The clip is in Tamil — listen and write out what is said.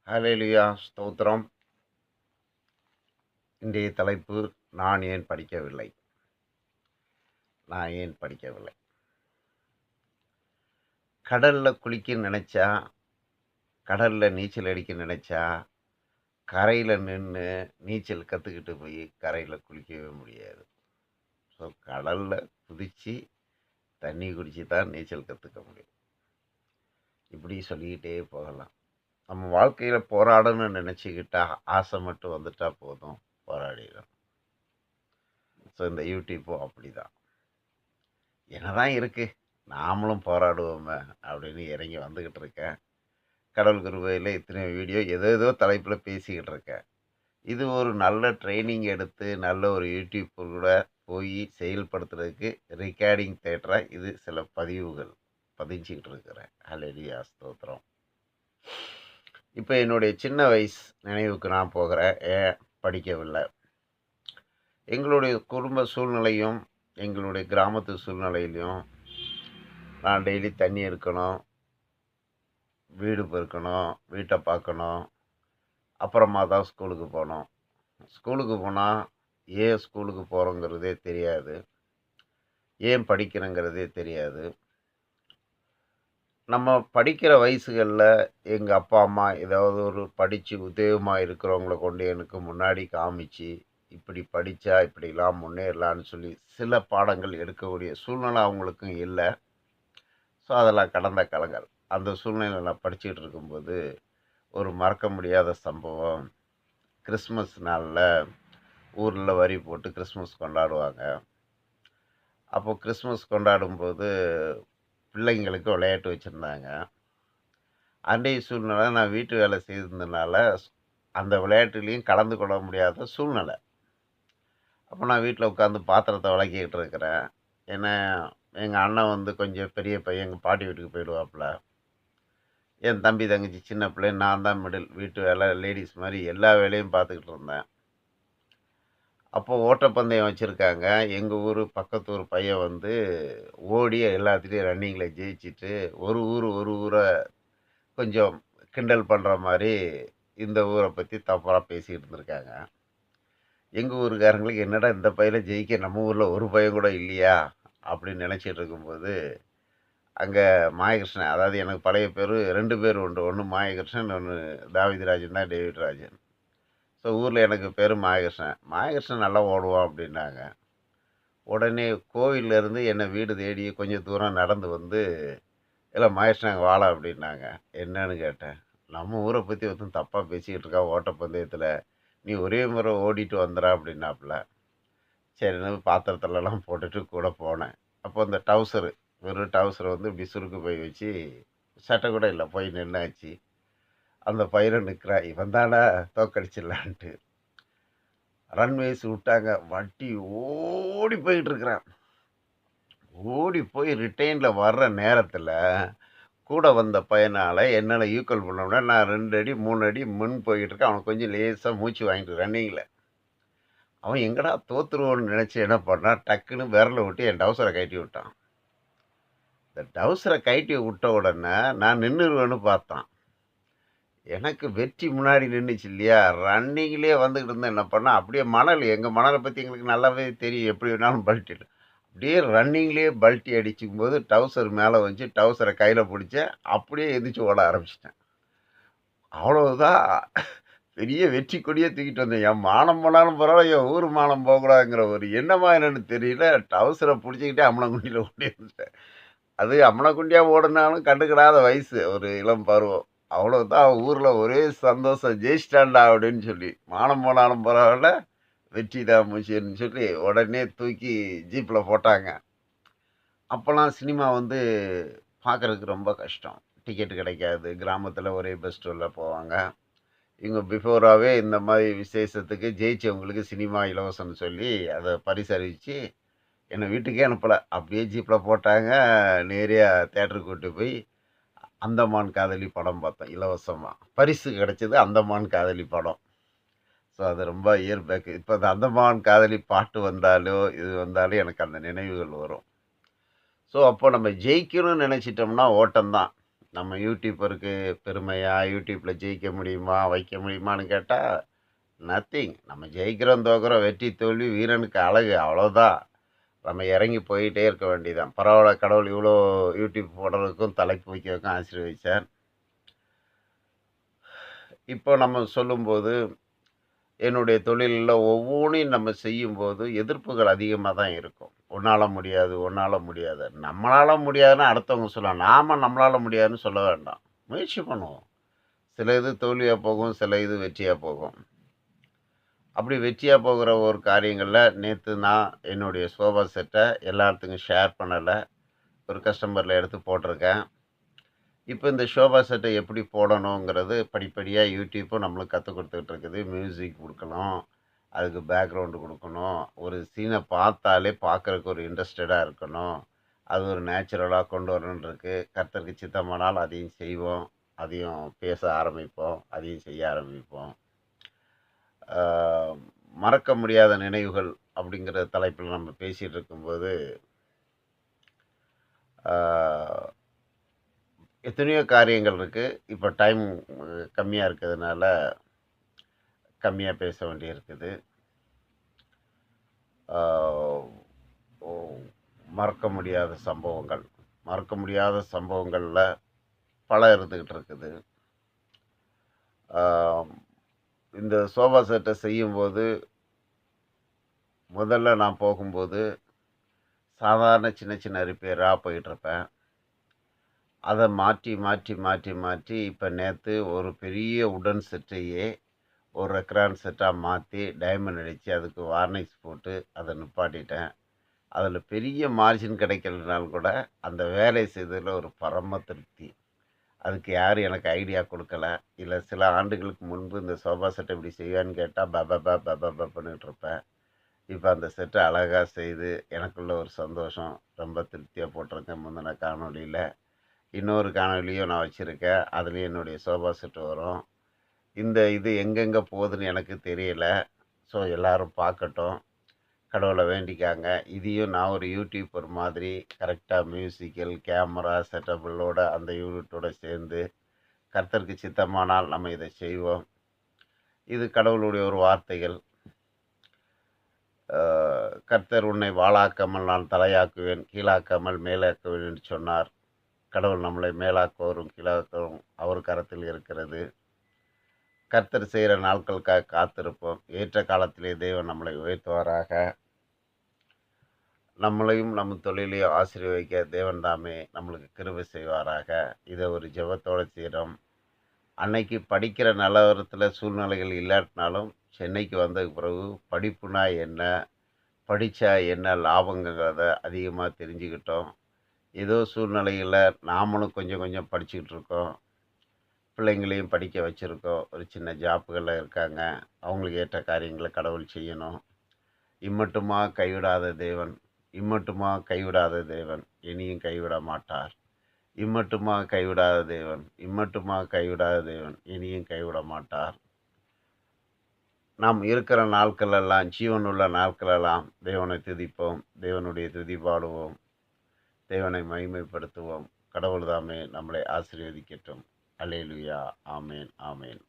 ஹல்லேலூயா ஸ்தோத்திரம். இன்றைய தலைப்பு நான் ஏன் படிக்கவில்லை. நான் ஏன் படிக்கவில்லை. கடல்ல குளிக்க நினைச்சா, கடல்ல நீச்சல் அடிக்க நினைச்சா, கரையில நின்று நீச்சல் கற்றுக்கிட்டு போய் கரையில் குளிக்கவே முடியாது. ஸோ கடல்ல குதித்து தண்ணி குடிச்சு தான் நீச்சல் கற்றுக்க முடியும். இப்படி சொல்லிக்கிட்டே போகலாம். நம்ம வாழ்க்கையில் போராடணும்னு நினச்சிக்கிட்டா ஆசை மட்டும் வந்துட்டா போதும், போராடிடும். ஸோ இந்த யூடியூப்பும் அப்படி தான். என்னதான் இருக்குது, நாமளும் போராடுவோமே அப்படின்னு இறங்கி வந்துக்கிட்டு இருக்கேன். கடவுள் கிருபையில் இத்தனை வீடியோ ஏதோ தலைப்பில் பேசிக்கிட்டு இருக்கேன். இது ஒரு நல்ல ட்ரைனிங் எடுத்து நல்ல ஒரு யூடியூப் கூட போய் செயல்படுத்துறதுக்கு ரெக்கார்டிங் தேட்டராக இது சில பதிவுகள் பதிஞ்சிக்கிட்டு இருக்கிறேன். ஹல்லேலூயா ஸ்தோத்திரம். இப்போ என்னுடைய சின்ன வயசு நினைவுக்கு நான் போகிறேன். ஏன் படிக்கவில்லை. எங்களுடைய குடும்ப சூழ்நிலையும் எங்களுடைய கிராமத்து சூழ்நிலையிலையும் நான் டெய்லி தண்ணி எடுக்கணும், வீடு பெருக்கணும், வீட்டை பார்க்கணும், அப்புறமா தான் ஸ்கூலுக்கு போனோம். ஸ்கூலுக்கு போனால் ஏன் ஸ்கூலுக்கு போகிறோங்கிறதே தெரியாது, ஏன் படிக்கிறேங்கிறதே தெரியாது. நம்ம படிக்கிற வயசுகளில் எங்கள் அப்பா அம்மா ஏதாவது ஒரு படித்து உதயமாக இருக்கிறவங்கள கொண்டு எனக்கு முன்னாடி காமிச்சு, இப்படி படித்தா இப்படிலாம் முன்னேறலான்னு சொல்லி சில பாடங்கள் எடுக்கக்கூடிய சூழ்நிலை அவங்களுக்கும் இல்லை. ஸோ அதெல்லாம் கடந்த காலங்கள். அந்த சூழ்நிலையில் நான் படிச்சுக்கிட்டு இருக்கும்போது ஒரு மறக்க முடியாத சம்பவம். கிறிஸ்மஸ் நாளில் ஊரில் வரி போட்டு கிறிஸ்மஸ் கொண்டாடுவாங்க. அப்போது கிறிஸ்மஸ் கொண்டாடும்போது பிள்ளைங்களுக்கு விளையாட்டு வச்சுருந்தாங்க. அன்றைய சூழ்நிலை நான் வீட்டு வேலை செய்திருந்தனால அந்த விளையாட்டுலேயும் கலந்து கொள்ள முடியாத சூழ்நிலை. அப்போ நான் வீட்டில் உட்காந்து பாத்திரத்தை விளக்கிக்கிட்டு இருக்கிறேன். ஏன்னா எங்கள் அண்ணன் வந்து கொஞ்சம் பெரிய பையன், எங்கள் பாட்டி வீட்டுக்கு போயிடுவாப்புல. என் தம்பி தங்கச்சி சின்ன பிள்ளை, நான் தான் மிடில். வீட்டு வேலை லேடிஸ் மாதிரி எல்லா வேலையும் பார்த்துக்கிட்டு இருந்தேன். அப்போது ஓட்டப்பந்தயம் வச்சுருக்காங்க. எங்கள் ஊர் பக்கத்து ஊர் பையன் வந்து ஓடி எல்லாத்துலேயும் ரன்னிங்கில் ஜெயிச்சுட்டு ஒரு ஊரை கொஞ்சம் கிண்டல் பண்ணுற மாதிரி இந்த ஊரை பற்றி தப்பாக பேசிக்கிட்டு இருந்திருக்காங்க. எங்கள் ஊருக்காரங்களுக்கு என்னடா இந்த பையனை ஜெயிக்க நம்ம ஊரில் ஒரு பையன் கூட இல்லையா அப்படின்னு நினச்சிட்டு இருக்கும்போது அங்கே மாயகிருஷ்ணன், அதாவது எனக்கு பழைய பேர் 2 பேர் உண்டு. ஒன்று மாயகிருஷ்ணன், ஒன்று தாவிதராஜன் தான், டேவிட் ராஜன். ஸோ ஊரில் எனக்கு பேர் மாயகிருஷ்ணன். மாயகிருஷ்ணன் நல்லா ஓடுவான் அப்படின்னாங்க. உடனே கோவிலேருந்து என்னை வீடு தேடி கொஞ்சம் தூரம் நடந்து வந்து, இல்லை மாயகிருஷ்ணன் வாழ அப்படின்னாங்க. என்னன்னு கேட்டேன். நம்ம ஊரை பற்றி ஒருத்தன் தப்பாக பேசிக்கிட்டு இருக்கா ஓட்டப்பந்தயத்தில், நீ ஒரே முறை ஓடிட்டு வந்துடா அப்படின்னாப்புல. சரின்னு பாத்திரத்துலலாம் போட்டுட்டு கூட போனேன். அப்போ அந்த டவுசரு, வெறும் டவுசரை வந்து இப்படி சுருக்கு போய் வச்சு, சட்டை கூட இல்லை, போய் நின்னாச்சு. அந்த பையனும் நிற்கிறான், இவன் தானே தோக்கடிச்சிடலான்ட்டு. ரன்வேஸ் விட்டாங்க, வட்டி ஓடி போயிட்டு இருக்கிறான். ஓடி போய் ரிட்டைனில் வர்ற நேரத்தில் கூட வந்த பையனால் என்னால் ஈக்குவல் பண்ணோம்னா நான் 2 அடி 3 அடி முன் போய்கிட்டு இருக்கேன். அவனுக்கு கொஞ்சம் லேசாக மூச்சு வாங்கிட்டு ரன்னிங்கில். அவன் எங்கடா தோத்துருவோன்னு நினச்சி என்ன பண்ணான், டக்குன்னு விரலை விட்டு என் டவுசரை கழட்டி விட்டான். இந்த டவுசரை கழட்டி விட்ட உடனே நான் நின்றுருவேன்னு பார்த்தான். எனக்கு வெற்றி முன்னாடி நின்றுச்சு இல்லையா. ரன்னிங்லேயே வந்துக்கிட்டு இருந்தேன். என்ன பண்ணால் அப்படியே மணல், எங்கள் மணலை பற்றி எங்களுக்கு நல்லாவே தெரியும், எப்படி வேணாலும் பல்ட்டிட்டு அப்படியே ரன்னிங்லேயே பல்ட்டி அடிச்சுக்கும் போது டவுசர் மேலே வச்சு டவுசரை கையில் பிடிச்சேன். அப்படியே எந்திரிச்சு ஓட ஆரம்பிச்சிட்டேன். அவ்வளவுதான், பெரிய வெற்றி கொடியே தூக்கிட்டு வந்தேன். என் மானம் போனாலும் பரவாயில்ல, என் ஊர் மானம் போகக்கூடாதுங்கிற ஒரு எண்ணமா என்னன்னு தெரியல. டவுசரை பிடிச்சிக்கிட்டே அம்மனங்குண்டியில் ஓடி வந்துட்டேன். அது அம்மனக்குண்டியாக ஓடினாலும் கண்டுக்கிடாத வயசு, ஒரு இளம் பருவம். அவ்வளோதான், ஊரில் ஒரே சந்தோஷம், ஜெயிச்சிட்டான்டா அப்படின்னு சொல்லி. மானம் போனாலும் பரவாயில்ல, வெற்றி தான் மூச்சுன்னு சொல்லி உடனே தூக்கி ஜீப்பில் போட்டாங்க. அப்போல்லாம் சினிமா வந்து பார்க்குறதுக்கு ரொம்ப கஷ்டம், டிக்கெட்டு கிடைக்காது. கிராமத்தில் ஒரே பஸ் ஸ்டாண்டில் போவாங்க. இவங்க பிஃபோராகவே இந்த மாதிரி விசேஷத்துக்கு ஜெயிச்சவங்களுக்கு சினிமா இலவசம்னு சொல்லி அதை பரிசறிவித்து என்னை வீட்டுக்கே அனுப்பலை. அப்படியே ஜீப்பில் போட்டாங்க. நேராக தேட்டருக்கு கூட்டு போய் அந்தமான் காதலி படம் பார்த்தோம் இலவசமாக. பரிசு கிடைச்சது அந்தமான் காதலி படம். ஸோ அது ரொம்ப இயர் பேக்கு. இப்போ அந்த அந்தமான் காதலி பாட்டு வந்தாலோ இது வந்தாலும் எனக்கு அந்த நினைவுகள் வரும். ஸோ அப்போ நம்ம ஜெயிக்கணும்னு நினச்சிட்டோம்னா ஓட்டம்தான். நம்ம யூடியூபருக்கு பெருமையா, யூடியூப்ல ஜெயிக்க முடியுமா, வைக்க முடியுமான்னு கேட்டா, நத்திங். நம்ம ஜெயிக்கிறோம், தோக்குறோம், வெற்றி, தோல்வி வீரனுக்கு அழகு அவ்வளோதான். நம்ம இறங்கி போயிட்டே இருக்க வேண்டியதுதான். பரவால்ல கடவுள் இவ்வளோ யூடியூப் போடுறதுக்கும், தலைப்பு வைக்கிறதுக்கும் ஆசீர்வதிச்சார். இப்போ நம்ம சொல்லும்போது, என்னுடைய தொழில்ல ஒவ்வொன்னையும் நம்ம செய்யும்போது எதிர்ப்புகள் அதிகமா தான் இருக்கும். "உன்னால முடியாது, உன்னால முடியாது." நம்மளால முடியாதுன்னு அடுத்தவங்க சொல்லலாம். நாம நம்மளால முடியாதுன்னு சொல்ல வேண்டாம். முயற்சி பண்ணுவோம். சில இது தோல்வியா போகும், சில இது வெற்றியா போகும். அப்படி வெற்றியா போகிற ஒரு காரியங்கள்ல நேத்து நான் என்னுடைய சோஃபா செட்ட எல்லாத்துக்கும் ஷேர் பண்ணல. ஒரு கஸ்டமர்ல எடுத்து போட்டிருக்கேன். இப்ப இந்த சோஃபா செட்ட எப்படி போடணுங்கிறது படிப்படியா யூடியூப்பும் நம்மளுக்கு கத்துக் குடுத்துட்டு இருக்குது. மியூசிக் குடுக்கணும். அதுக்கு பேக்கிரவுண்ட் குடுக்கணும். ஒரு சீன பார்த்தாலே பார்க்கறக்கு ஒரு இன்ட்ரஸ்டடா இருக்கணும். அது ஒரு நேச்சுரலா கொண்டு வரணும்னு இருக்கு. கர்த்தருக்கு சித்தமானால் அதையும் செய்வோம். அதையும் பேச ஆரம்பிப்போம். அதையும் செய்ய ஆரம்பிப்போம். ஆ மறக்க முடியாத நினைவுகள் அப்படிங்கிற தலைப்பில நம்ம பேசிட்டு இருக்கும்போது, ஆ எத்தனையோ காரியங்கள் இருக்கு. இப்ப டைம் கம்மியா இருக்கிறதுனால, கம்மியா பேச வேண்டியிருக்குது. ஆ ஓ மறக்க முடியாத சம்பவங்கள். மறக்க முடியாத சம்பவங்கள்ல பல இருந்துகிட்டு இருக்குது. ஆ இந்த சோஃபா செட்ட செய்யும்போது, முதல்ல நான் போகும்போது, சாதாரண சின்ன சின்ன ரிப்பேரா போயிட்டுருப்பேன். அத மாற்றி, மாற்றி, மாற்றி, மாற்றி இப்ப நேத்து ஒரு பெரிய உடன் செட்டையே ஒரு ரெக்ரான் செட்டா மாத்தி, டைமண்ட் அடிச்சு, அதுக்கு வார்னிஷ் போட்டு அத நிப்பாட்டிட்டேன். அதுல பெரிய மார்ஜின் கிடைக்கலனாலும் கூட, அந்த வேலை செய்ததுல ஒரு பரம திருப்தி. அதுக்கு யாரும் எனக்கு ஐடியா குடுக்கல. இல்ல சில ஆண்டுகளுக்கு முன்பு இந்த சோஃபா செட் இப்படி செய்வியான்னு கேட்டா, பபபன்னு இருப்பேன். இப்ப அந்த செட்ட அழகா செய்து, எனக்குள்ள ஒரு சந்தோஷம். ரொம்ப திருப்தியா போட்டிருக்கேன் முந்தின காணொளியில. இன்னொரு காணொளியும் நான் வச்சிருக்கேன். அதுலயும் என்னுடைய சோஃபா செட் வரும். இந்த இது எங்கெங்க போகுதுன்னு எனக்கு தெரியல. ஸோ எல்லாரும் பார்க்கட்டும். கடவுள வேண்டிக்காங்க. இதையும் நான் ஒரு யூடியூபர் மாதிரி கரெக்ட்டா மியூசிக்கல், கேமரா செட்டபிளோட அந்த யூனிட்டோட சேர்ந்து, கர்த்தருக்கு சித்தமானால் நம்ம இத செய்வோம். இது கடவுளுடைய ஒரு வார்த்தைகள். ஆ கர்த்தர் உன்னை வாளாக்காமல் நான் தலையாக்குவேன், கீழாக்காமல் மேலாக்குவேன் என்று சொன்னார். கடவுள் நம்மளை மேலாக்குவரும், கீழாக்குவரும் அவர் கரத்தில் இருக்கிறது. கர்த்தர் செய்கிற நாட்களுக்காக காத்திருப்போம். ஏற்ற காலத்திலே தேவன் நம்மளை உயர்த்துவாராக. நம்மளையும் நம் தொழிலையும் ஆசீர்வதிக்க தேவன் தாமே நம்மளுக்கு கிருபை செய்வாராக. இதை ஒரு ஜெபத்தோட செய்கிறோம். அன்னைக்கு படிக்கிற நிலவரத்தில் சூழ்நிலைகள் இல்லாட்டினாலும் சென்னைக்கு வந்ததுக்கு பிறகு படிப்புனா என்ன, படித்தா என்ன லாபங்கிறத அதிகமாக தெரிஞ்சுக்கிட்டோம். ஏதோ சூழ்நிலைகளில் நாமளும் கொஞ்சம் கொஞ்சம் படிச்சுக்கிட்டு இருக்கோம். பிள்ளைங்களையும் படிக்க வச்சுருக்கோம். ஒரு சின்ன ஜாப்புகளில் இருக்காங்க. அவங்களுக்கு ஏற்ற காரியங்களை கடவுள் செய்யணும். இம்மட்டுமா கைவிடாத தேவன், இம்மட்டுமா கைவிடாத தேவன், இனியும் கைவிட மாட்டார். இம்மட்டுமா கைவிடாத தேவன், இம்மட்டுமா கைவிடாத தேவன், இனியும் கைவிட மாட்டார். நாம் இருக்கிற நாட்களெல்லாம், ஜீவனுள்ள நாட்களெல்லாம் தேவனை துதிப்போம். தேவனுடைய துதி பாடுவோம். தேவனை மகிமைப்படுத்துவோம். கடவுள் தாமே நம்மளை ஆசீர்வதிக்கட்டும். அல்லேலூயா. ஆமென், ஆமென்.